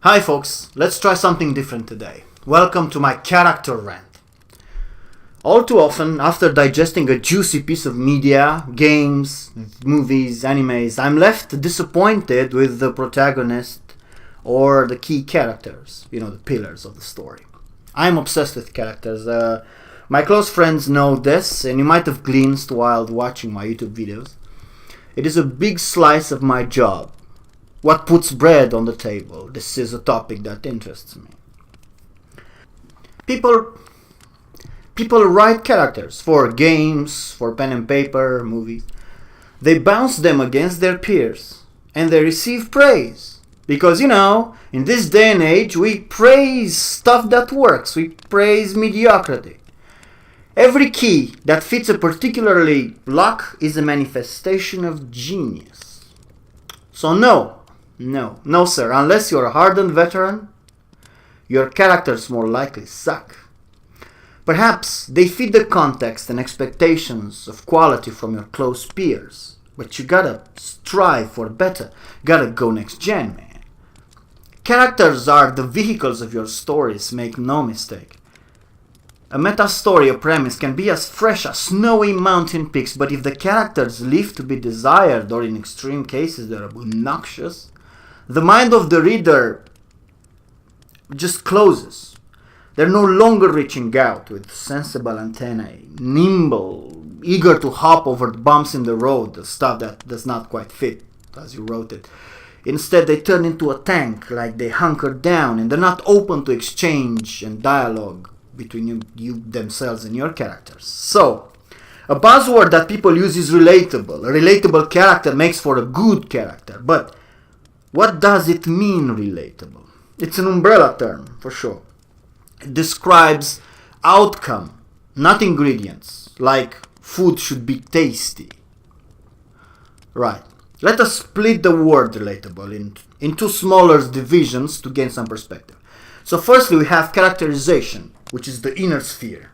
Hi folks, let's try something different today. Welcome to my character rant. All too often, after digesting a juicy piece of media, games, movies, animes, I'm left disappointed with the protagonist or the key characters, the pillars of the story. I'm obsessed with characters. My close friends know this, and you might have glimpsed while watching my YouTube videos. It is a big slice of my job. What puts bread on the table? This is a topic that interests me. People write characters for games, for pen and paper, movies. They bounce them against their peers and they receive praise. Because, in this day and age, we praise stuff that works. We praise mediocrity. Every key that fits a particularly lock is a manifestation of genius. So no sir, unless you're a hardened veteran, your characters more likely suck. Perhaps they fit the context and expectations of quality from your close peers, but you gotta strive for better, gotta go next gen, man. Characters are the vehicles of your stories, make no mistake. A meta story or premise can be as fresh as snowy mountain peaks, but if the characters leave to be desired, or in extreme cases they're obnoxious, the mind of the reader just closes. They're no longer reaching out with sensible antennae, nimble, eager to hop over the bumps in the road, the stuff that does not quite fit as you wrote it. Instead, they turn into a tank, like they hunker down, and they're not open to exchange and dialogue between you themselves and your characters. So, a buzzword that people use is relatable. A relatable character makes for a good character, but what does it mean, relatable? It's an umbrella term, for sure. It describes outcome, not ingredients, like food should be tasty. Right. Let us split the word relatable into smaller divisions to gain some perspective. So firstly, we have characterization, which is the inner sphere,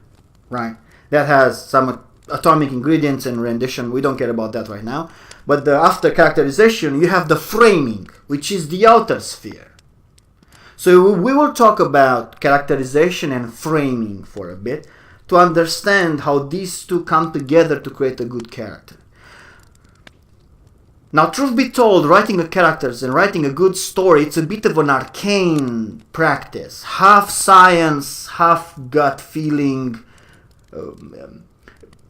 right? That has some atomic ingredients and rendition. We don't care about that right now. But after characterization, you have the framing, which is the outer sphere. So we will talk about characterization and framing for a bit to understand how these two come together to create a good character. Now, truth be told, writing a characters and writing a good story, it's a bit of an arcane practice. Half science, half gut feeling,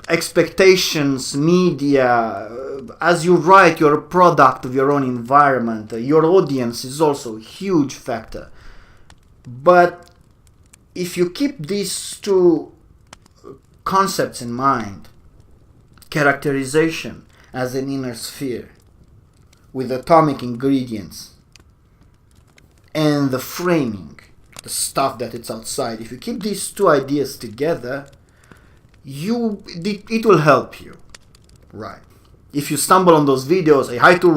expectations, media. As you write, you're a product of your own environment. Your audience is also a huge factor. But if you keep these two concepts in mind, characterization as an inner sphere with atomic ingredients and the framing, the stuff that it's outside, if you keep these two ideas together, it will help you, right? If you stumble on those videos, how to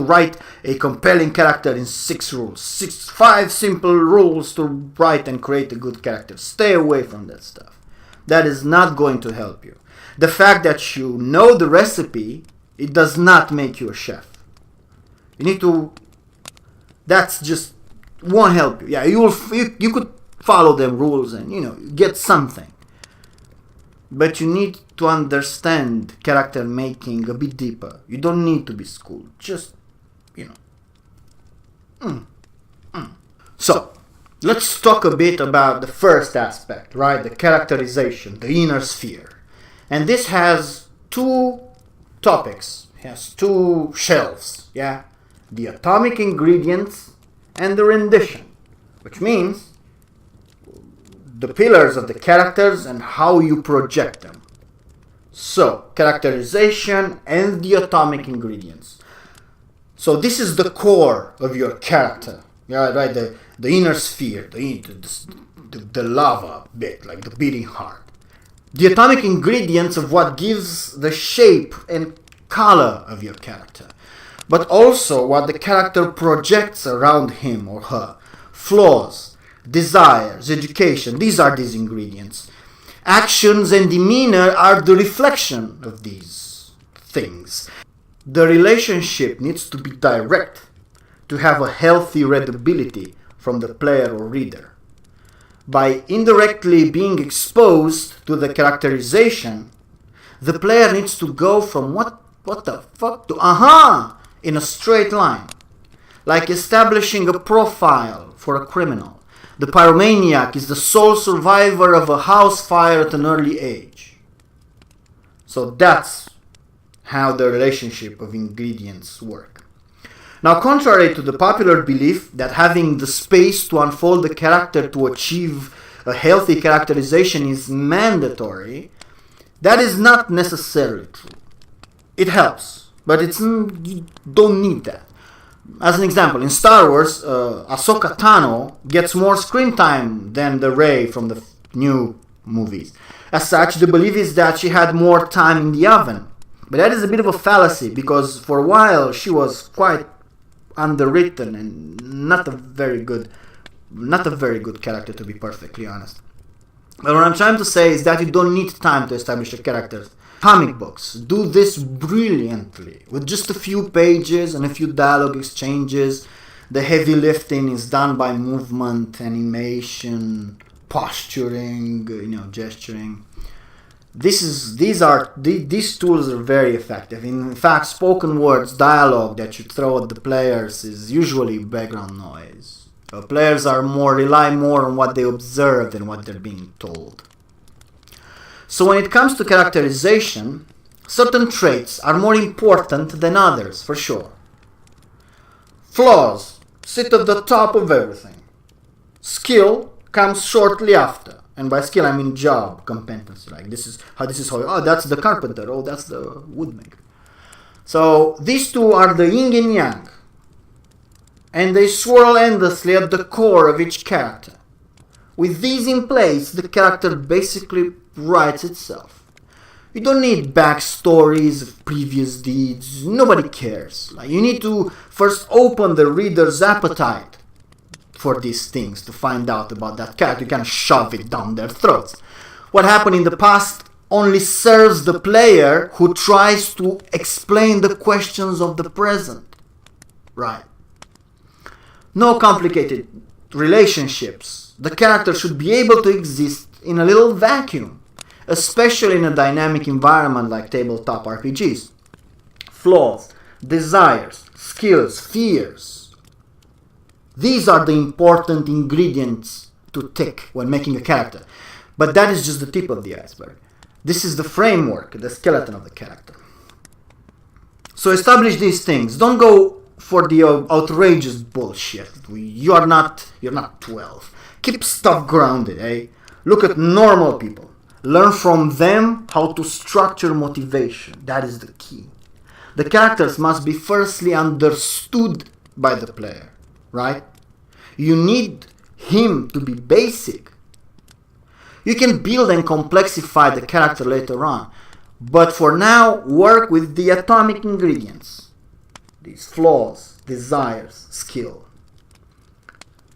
write a compelling character in 6 rules, 5 simple rules to write and create a good character, stay away from that stuff. That is not going to help you. The fact that you know the recipe, it does not make you a chef. That's just won't help you. Yeah, you could follow them rules and get something. But you need to understand character making a bit deeper. You don't need to be schooled. Just, So, let's talk a bit about the first aspect, right? The characterization, the inner sphere. And this has 2 topics. It has 2 shelves, yeah? The atomic ingredients and the rendition, which means the pillars of the characters and how you project them. So, characterization and the atomic ingredients. So this is the core of your character, yeah, right? The inner sphere, the lava bit, like the beating heart. The atomic ingredients of what gives the shape and color of your character, but also what the character projects around him or her. Flaws, desires, education, these are these ingredients. Actions and demeanor are the reflection of these things. The relationship needs to be direct to have a healthy readability from the player or reader. By indirectly being exposed to the characterization, the player needs to go from what the fuck to aha in a straight line. Like establishing a profile for a criminal. The pyromaniac is the sole survivor of a house fire at an early age. So that's how the relationship of ingredients work. Now, contrary to the popular belief that having the space to unfold the character to achieve a healthy characterization is mandatory, that is not necessarily true. It helps, but you don't need that. As an example, in Star Wars, Ahsoka Tano gets more screen time than the Rey from the new movies. As such, the belief is that she had more time in the oven. But that is a bit of a fallacy, because for a while she was quite underwritten and not a very good character, to be perfectly honest. But what I'm trying to say is that you don't need time to establish a character. Comic books do this brilliantly. With just a few pages and a few dialogue exchanges, the heavy lifting is done by movement, animation, posturing, gesturing. These tools are very effective. In fact, spoken words, dialogue that you throw at the players is usually background noise. Players rely more on what they observe than what they're being told. So when it comes to characterization, certain traits are more important than others, for sure. Flaws sit at the top of everything. Skill comes shortly after. And by skill, I mean job, competency. Like that's the carpenter, that's the woodmaker. So these two are the yin and yang. And they swirl endlessly at the core of each character. With these in place, the character basically writes itself. You don't need backstories of previous deeds. Nobody cares. You need to first open the reader's appetite for these things to find out about that character. You can't shove it down their throats. What happened in the past only serves the player who tries to explain the questions of the present. Right. No complicated relationships. The character should be able to exist in a little vacuum, especially in a dynamic environment like tabletop RPGs. Flaws, desires, skills, fears. These are the important ingredients to tick when making a character. But that is just the tip of the iceberg. This is the framework, the skeleton of the character. So establish these things. Don't go for the outrageous bullshit. You're not 12. Keep stuff grounded, eh? Look at normal people. Learn from them how to structure motivation. That is the key. The characters must be firstly understood by the player, right? You need him to be basic. You can build and complexify the character later on, but for now, work with the atomic ingredients. These flaws, desires, skill.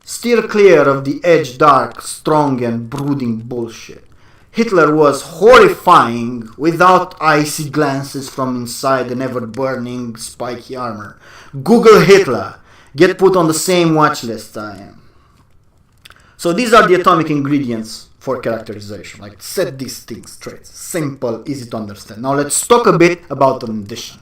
Steer clear of the edge dark, strong and brooding bullshit. Hitler was horrifying without icy glances from inside the never-burning spiky armor. Google Hitler. Get put on the same watch list I am. So these are the atomic ingredients for characterization. Set these things straight. Simple, easy to understand. Now let's talk a bit about rendition.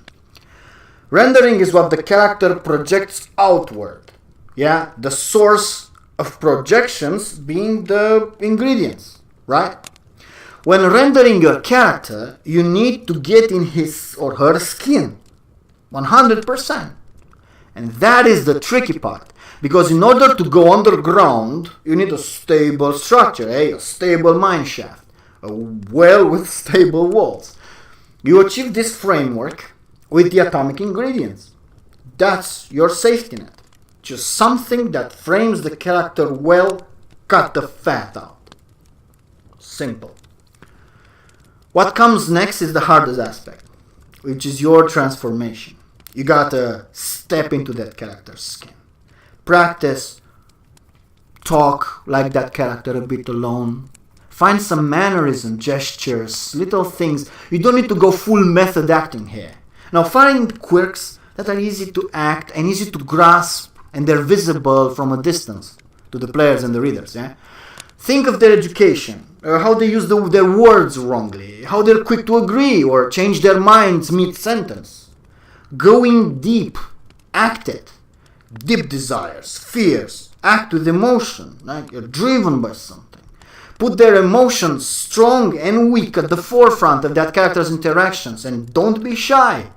Rendering is what the character projects outward. Yeah, the source of projections being the ingredients, right? When rendering your character, you need to get in his or her skin, 100%. And that is the tricky part, because in order to go underground, you need a stable structure, a stable mine shaft, a well with stable walls. You achieve this framework with the atomic ingredients. That's your safety net. Just something that frames the character well, cut the fat out. Simple. What comes next is the hardest aspect, which is your transformation. You gotta step into that character's skin. Practice, talk like that character a bit alone. Find some mannerism, gestures, little things. You don't need to go full method acting here. Now find quirks that are easy to act and easy to grasp, and they're visible from a distance to the players and the readers. Yeah? Think of their education, how they use their words wrongly, how they're quick to agree or change their minds mid-sentence. Going deep, act it. Deep desires, fears, act with emotion, like you're driven by something. Put their emotions, strong and weak, at the forefront of that character's interactions, and don't be shy.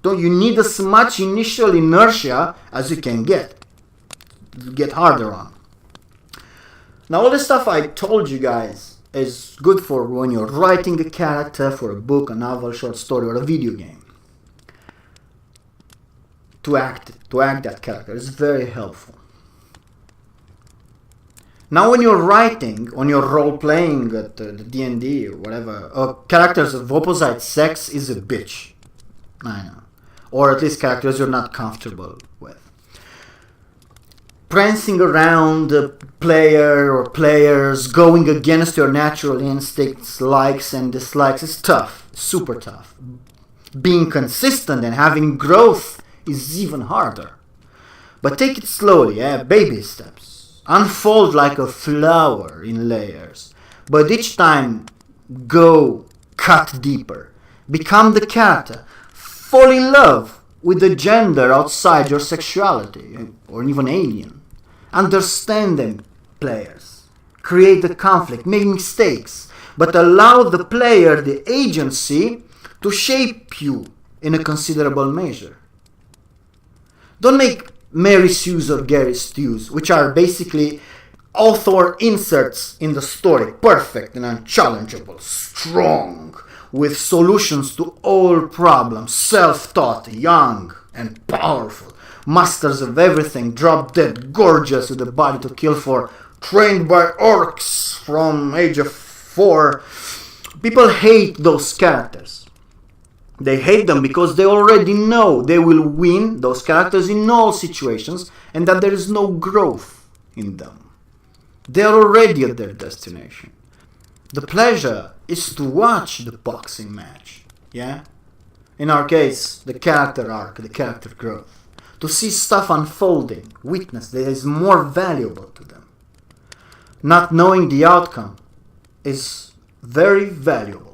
You need as much initial inertia as you can get. Get harder on. Now all the stuff I told you guys is good for when you're writing a character for a book, a novel, short story, or a video game. To act that character is very helpful. Now when you're writing, on your role-playing at the D&D or whatever, characters of opposite sex is a bitch. I know. Or at least characters you're not comfortable with. Prancing around a player or players, going against your natural instincts, likes and dislikes is tough, super tough. Being consistent and having growth is even harder. But take it slowly, baby steps. Unfold like a flower in layers. But each time, go cut deeper. Become the character. Fall in love with the gender outside your sexuality, or even alien. Understand them, players. Create the conflict, make mistakes, but allow the player the agency to shape you in a considerable measure. Don't make Mary Sue's or Gary Stews, which are basically author inserts in the story, perfect and unchallengeable, strong, with solutions to all problems, self-taught, young and powerful, masters of everything, drop-dead gorgeous with a body to kill for, trained by orcs from age of 4. People hate those characters. They hate them because they already know they will win those characters in all situations and that there is no growth in them. They are already at their destination. The pleasure is to watch the boxing match, yeah? In our case, the character arc, the character growth. To see stuff unfolding, witness that is more valuable to them. Not knowing the outcome is very valuable.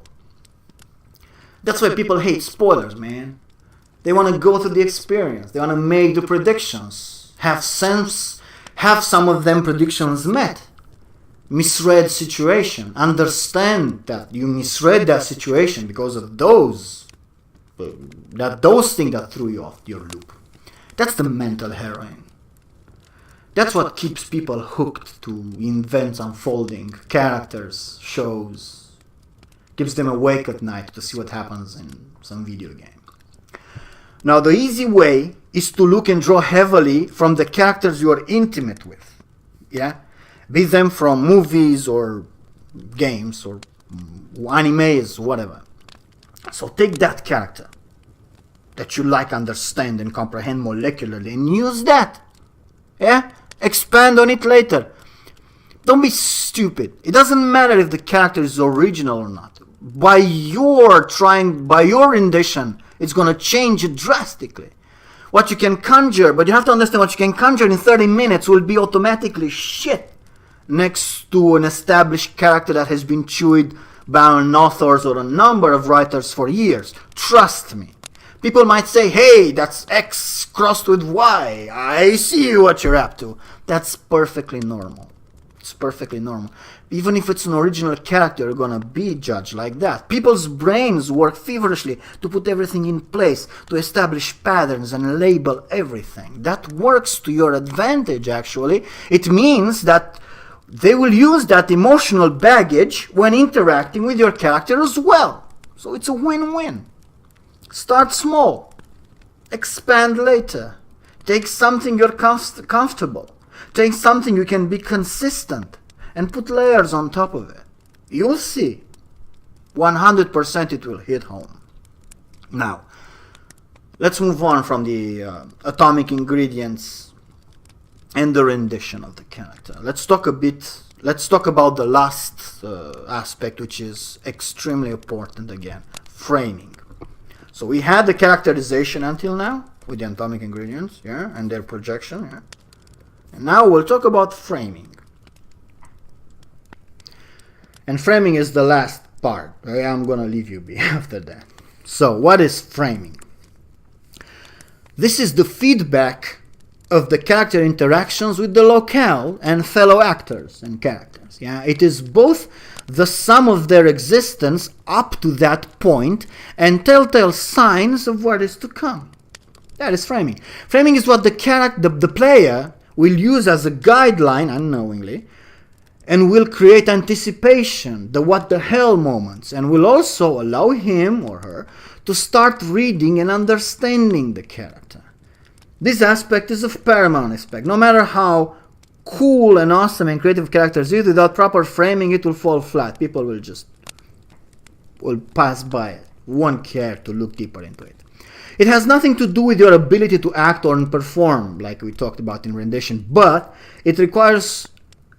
That's why people hate spoilers, man. They want to go through the experience. They want to make the predictions. Have some of them predictions met. Misread situation. Understand that you misread that situation because of those things that threw you off your loop. That's the mental heroin. That's what keeps people hooked to events unfolding, characters, shows. Keeps them awake at night to see what happens in some video game. Now the easy way is to look and draw heavily from the characters you are intimate with. Yeah? Be them from movies or games or animes, whatever. So take that character that you like, understand and comprehend molecularly and use that. Yeah? Expand on it later. Don't be stupid. It doesn't matter if the character is original or not. By your rendition, it's going to change it drastically. What you can conjure, but you have to understand what you can conjure in 30 minutes will be automatically shit next to an established character that has been chewed by an authors or a number of writers for years. Trust me. People might say, hey, that's X crossed with Y. I see what you're up to. That's perfectly normal. It's perfectly normal. Even if it's an original character, you're gonna be judged like that. People's brains work feverishly to put everything in place, to establish patterns and label everything. That works to your advantage, actually. It means that they will use that emotional baggage when interacting with your character as well. So it's a win-win. Start small. Expand later. Take something you're comfortable. Take something you can be consistent and put layers on top of it. You'll see. 100% it will hit home. Now, let's move on from the atomic ingredients and the rendition of the character. Let's talk a bit let's talk about the last aspect, which is extremely important again, framing. So we had the characterization until now with the atomic ingredients, yeah, and their projection, yeah. And now we'll talk about framing. And framing is the last part. I'm gonna leave you be after that. So what is framing? This is the feedback of the character interactions with the locale and fellow actors and characters. Yeah, it is both the sum of their existence up to that point and telltale signs of what is to come. That is framing. Framing is what the player will use as a guideline unknowingly, and will create anticipation, the what the hell moments, and will also allow him or her to start reading and understanding the character. This aspect is of paramount respect. No matter how cool and awesome and creative characters is, without proper framing it will fall flat. People will pass by it, won't care to look deeper into it. It has nothing to do with your ability to act or perform, like we talked about in rendition, but it requires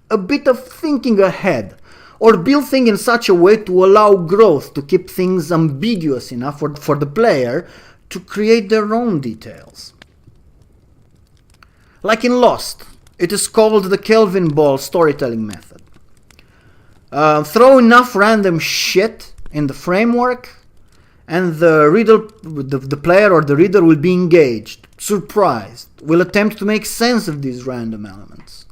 a bit of thinking ahead, or build things in such a way to allow growth, to keep things ambiguous enough for the player to create their own details. Like in Lost, it is called the Kelvin ball storytelling method. Throw enough random shit in the framework, and the player or the reader will be engaged, surprised, will attempt to make sense of these random elements.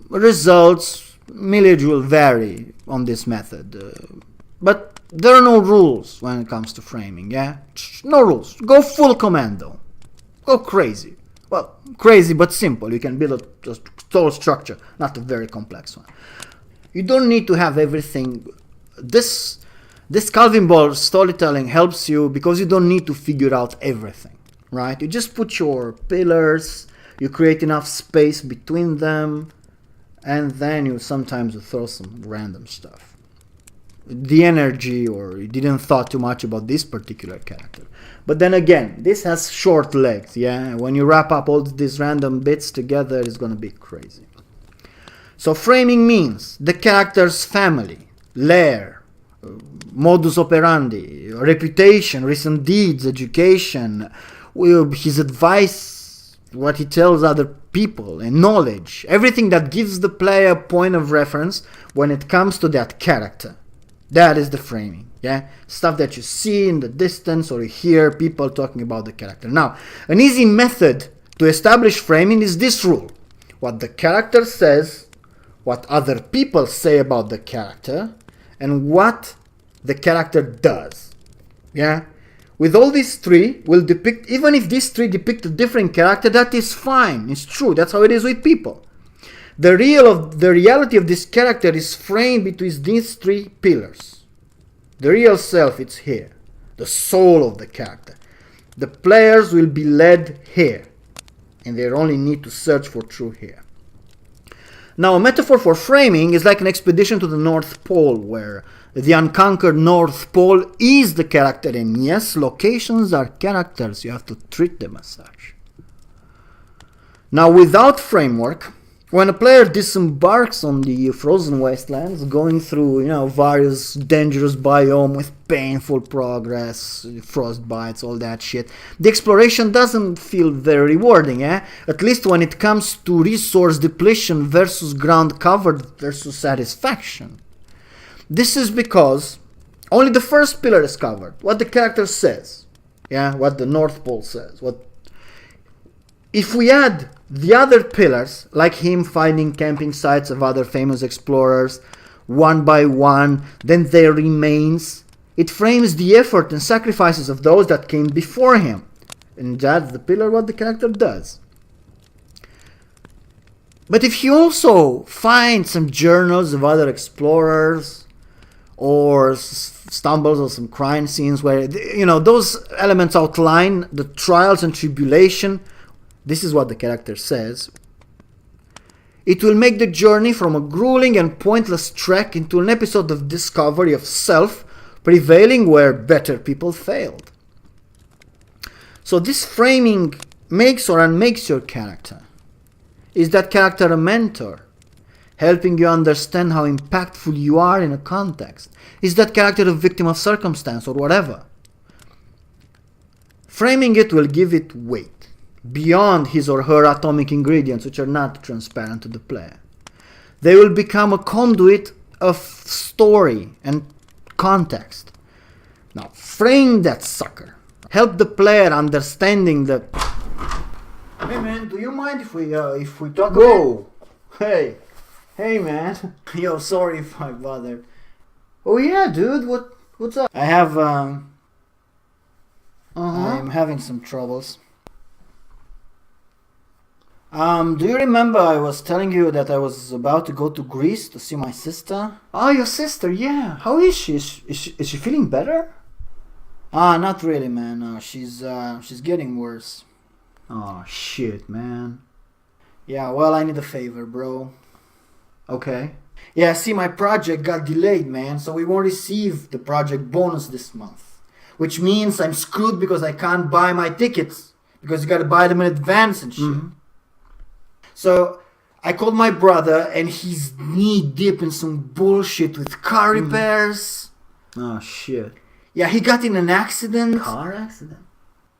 Results, mileage will vary on this method, but there are no rules when it comes to framing, yeah? No rules. Go full commando. Go crazy. Well, crazy but simple. You can build a total structure, not a very complex one. You don't need to have everything. This Calvin ball storytelling helps you because you don't need to figure out everything, right? You just put your pillars, you create enough space between them, and then you sometimes throw some random stuff. The energy, or you didn't thought too much about this particular character. But then again, this has short legs, yeah? When you wrap up all these random bits together, it's gonna be crazy. So framing means the character's family, lair, modus operandi, reputation, recent deeds, education, his advice, what he tells other people, and knowledge. Everything that gives the player a point of reference when it comes to that character. That is the framing, yeah? Stuff that you see in the distance or you hear people talking about the character. Now, an easy method to establish framing is this rule. What the character says, what other people say about the character, and what the character does, yeah? With all these three, will depict, even if these three depict a different character, that is fine. It's true. That's how it is with people. The reality of this character is framed between these three pillars. The real self, it's here. The soul of the character. The players will be led here, and they only need to search for truth here. Now, a metaphor for framing is like an expedition to the North Pole, where the unconquered North Pole is the character, and yes, locations are characters. You have to treat them as such. Now, without framework, when a player disembarks on the frozen wastelands, going through, various dangerous biomes with painful progress, frost bites, all that shit, the exploration doesn't feel very rewarding, at least when it comes to resource depletion versus ground covered versus satisfaction. This is because only the first pillar is covered, what the character says, what the North Pole says. If we add the other pillars, like him finding camping sites of other famous explorers, one by one, then their remains, it frames the effort and sacrifices of those that came before him. And that's the pillar what the character does. But if you also find some journals of other explorers, or stumbles on some crime scenes where, those elements outline the trials and tribulation, this is what the character says, it will make the journey from a grueling and pointless trek into an episode of discovery of self, prevailing where better people failed. So this framing makes or unmakes your character. Is that character a mentor? helping you understand how impactful you are in a context. Is that character a victim of circumstance or whatever? Framing it will give it weight, beyond his or her atomic ingredients, which are not transparent to the player. They will become a conduit of story and context. Now, frame that sucker. Help the player understanding the... Hey man, do you mind if we talk? Whoa! Hey! Hey man! Yo, sorry if I bothered. Oh yeah, dude, what's up? I have, I'm having some troubles. Do you remember I was telling you that I was about to go to Greece to see my sister? Oh, your sister, yeah. How is she? Is she feeling better? Not really, man. No, she's getting worse. Oh, shit, man. Yeah, well, I need a favor, bro. Okay. Yeah, see, my project got delayed, man, so we won't receive the project bonus this month. Which means I'm screwed because I can't buy my tickets. Because you gotta buy them in advance and shit. Mm-hmm. So I called my brother and he's knee deep in some bullshit with car repairs. Oh shit. Yeah, he got in an accident. Car accident?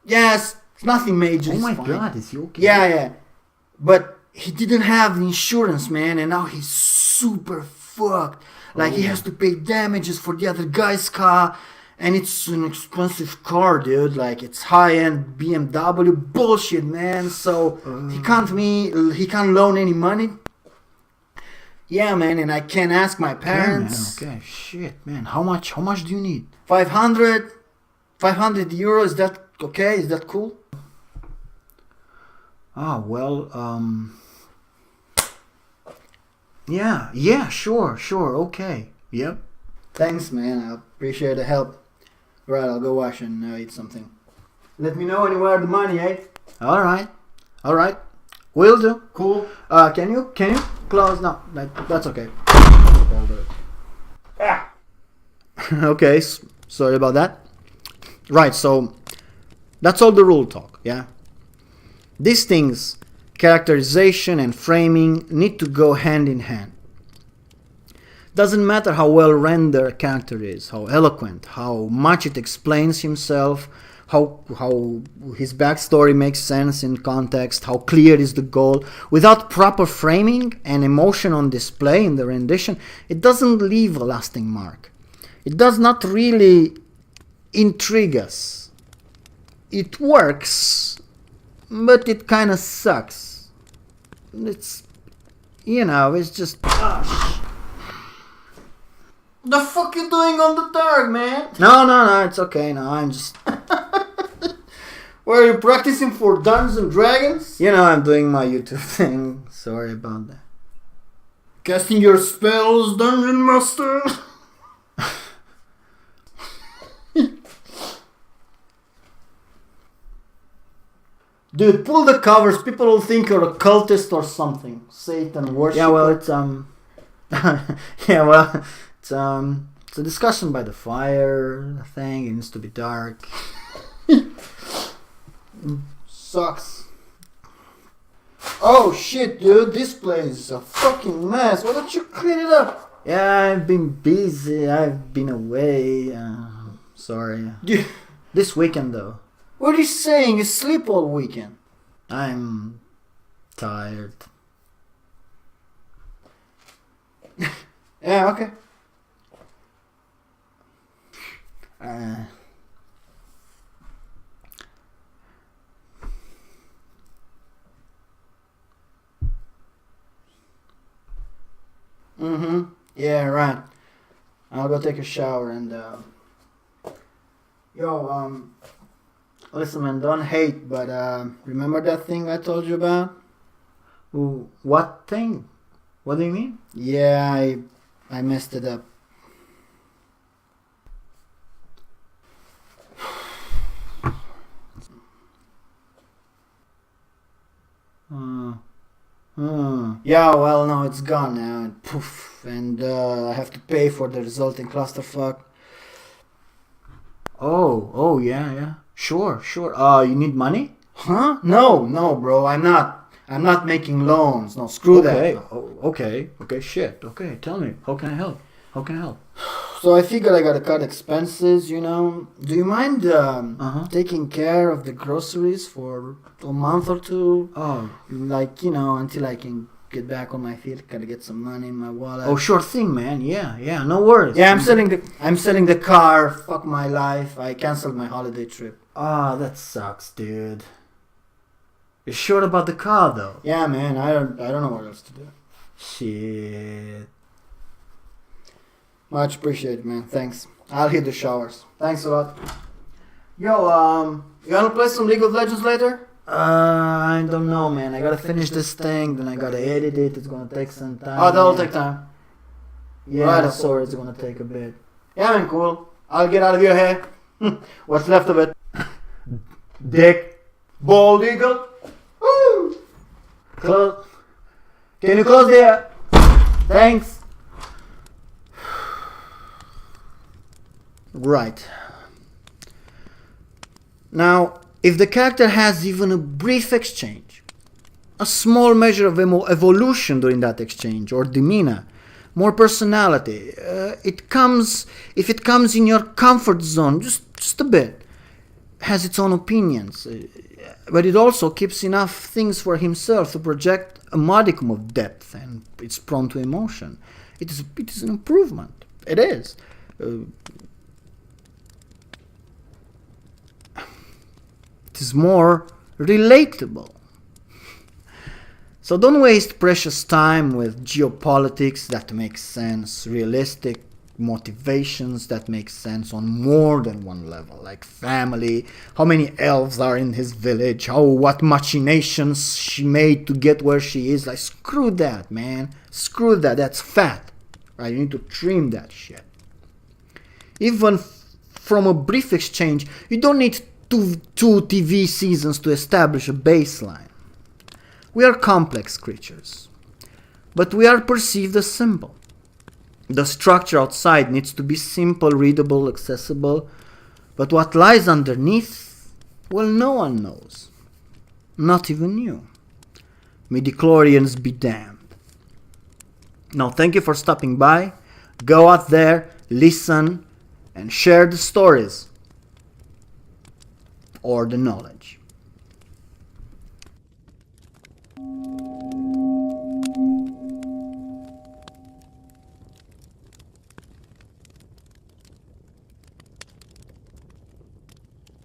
Yes, it's nothing major. Oh my god, is he okay? Yeah. But he didn't have insurance, man, and now he's super fucked. Like he has to pay damages for the other guy's car. And it's an expensive car, dude. Like, it's high-end BMW bullshit, man. So, he can't loan any money. Yeah, man, and I can't ask my parents. Okay, shit, man. How much do you need? 500 euros, is that okay? Is that cool? Yeah, sure, okay. Yep. Thanks, man. I appreciate the help. Right, I'll go wash and eat something. Let me know when you wire the money, eh? Alright. Will do. Cool. Can you close? No, that's okay. Okay, sorry about that. Right, so that's all the rule talk, yeah? These things, characterization and framing, need to go hand in hand. Doesn't matter how well rendered a character is, how eloquent, how much it explains himself, how his backstory makes sense in context, how clear is the goal. Without proper framing and emotion on display in the rendition, it doesn't leave a lasting mark. It does not really intrigue us. It works, but it kind of sucks. It's just... The fuck you doing on the dark, man? No, it's okay. No, I'm just... Were you practicing for Dungeons and Dragons? I'm doing my YouTube thing. Sorry about that. Casting your spells, Dungeon Master? Dude, pull the covers. People will think you're a cultist or something. Satan worship. Yeah, well, it's It's a discussion by the fire thing. It needs to be dark. Sucks. Oh shit, dude, this place is a fucking mess. Why don't you clean it up? Yeah, I've been busy. I've been away. Sorry. This weekend though. What are you saying? You sleep all weekend? I'm tired. Yeah, okay. Yeah, right. I'll go take a shower and listen, man, don't hate, but remember that thing I told you about? Ooh, what thing? What do you mean? Yeah, I messed it up. Yeah, well, no, it's gone now, and poof, and I have to pay for the resulting clusterfuck. Oh, yeah, sure. You need money? Huh? No, bro, I'm not I'm not making loans. No, screw that. Okay, shit. Okay, tell me. How can I help? How can I help? So I figured I gotta cut expenses, you know. Do you mind taking care of the groceries for a month or two? Oh. Like, you know, until I can get back on my feet, gotta get some money in my wallet. Oh, sure thing, man. Yeah, no worries. Yeah, I'm selling the car. Fuck my life. I canceled my holiday trip. Ah, that sucks, dude. You're sure about the car, though? Yeah, man. I don't know what else to do. Shit. Much appreciated, man. Thanks. I'll hit the showers. Thanks a lot. Yo, you wanna play some League of Legends later? I don't know, man. I gotta finish this thing, then I gotta edit it. It's gonna take some time. Oh, that'll take time. Yeah, Right. sorry, it's gonna take a bit. Yeah, man, cool. I'll get out of your hair. What's left of it? Dick. Bald eagle. Woo! Close. Can you close there? Thanks. Right. Now, if the character has even a brief exchange, a small measure of evolution during that exchange, or demeanor, more personality, if it comes in your comfort zone, just a bit, has its own opinions, but it also keeps enough things for himself to project a modicum of depth, and it's prone to emotion. It is an improvement. It is. It is more relatable. So don't waste precious time with geopolitics that makes sense, realistic motivations that make sense on more than one level, like family, how many elves are in his village, what machinations she made to get where she is. Like, screw that, man. Screw that. That's fat. Right? You need to trim that shit. Even from a brief exchange, you don't need two TV seasons to establish a baseline. We are complex creatures, but we are perceived as simple. The structure outside needs to be simple, readable, accessible, but what lies underneath, well, no one knows. Not even you. Midichlorians be damned. Now, thank you for stopping by. Go out there, listen, and share the stories or the knowledge.